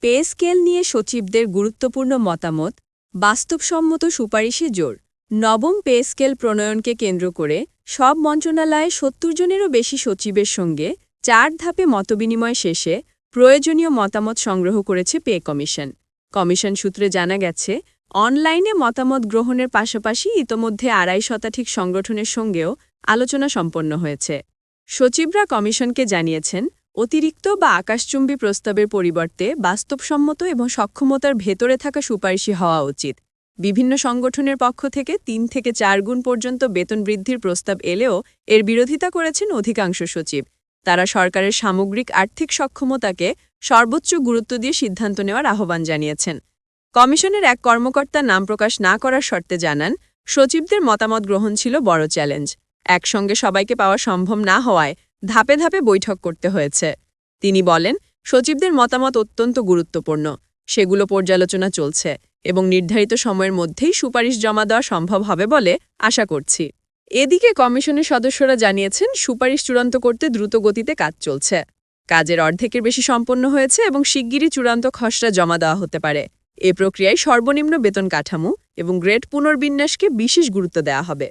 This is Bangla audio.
পে স্কেল নিয়ে সচিবদের গুরুত্বপূর্ণ মতামত, বাস্তবসম্মত সুপারিশে জোর। নবম পে স্কেল প্রণয়নকে কেন্দ্র করে সব মন্ত্রণালয়ে ৭০ জনেরও বেশি সচিবের সঙ্গে ৪ ধাপে মতবিনিময় শেষে প্রয়োজনীয় মতামত সংগ্রহ করেছে পে কমিশন। কমিশন সূত্রে জানা গেছে, অনলাইনে মতামত গ্রহণের পাশাপাশি ইতোমধ্যে ২.৫ শতাধিক সংগঠনের সঙ্গেও আলোচনা সম্পন্ন হয়েছে। সচিবরা কমিশনকে জানিয়েছেন, অতিরিক্ত বা আকাশচুম্বী প্রস্তাবের পরিবর্তে বাস্তবসম্মত এবং সক্ষমতার ভেতরে থাকা সুপারিশই হওয়া উচিত। বিভিন্ন সংগঠনের পক্ষ থেকে ৩ থেকে ৪ গুণ পর্যন্ত বেতন বৃদ্ধির প্রস্তাব এলেও এর বিরোধিতা করেছেন অধিকাংশ সচিব। তারা সরকারের সামগ্রিক আর্থিক সক্ষমতাকে সর্বোচ্চ গুরুত্ব দিয়ে সিদ্ধান্ত নেওয়ার আহ্বান জানিয়েছেন। কমিশনের এক কর্মকর্তা নাম প্রকাশ না করার শর্তে জানান, সচিবদের মতামত গ্রহণ ছিল বড় চ্যালেঞ্জ। একসঙ্গে সবাইকে পাওয়া সম্ভব না হওয়ায় ধাপে ধাপে বৈঠক করতে হয়েছে। তিনি বলেন, সচিবদের মতামত অত্যন্ত গুরুত্বপূর্ণ, সেগুলো পর্যালোচনা চলছে এবং নির্ধারিত সময়ের মধ্যেই সুপারিশ জমা দেওয়া সম্ভব হবে বলে আশা করছি। এদিকে কমিশনের সদস্যরা জানিয়েছেন, সুপারিশ চূড়ান্ত করতে দ্রুত গতিতে কাজ চলছে। কাজের অর্ধেকের বেশি সম্পন্ন হয়েছে এবং শিগগিরই চূড়ান্ত খসড়া জমা দেওয়া হতে পারে। এ প্রক্রিয়ায় সর্বনিম্ন বেতন কাঠামো এবং গ্রেড পুনর্বিন্যাসকে বিশেষ গুরুত্ব দেওয়া হবে।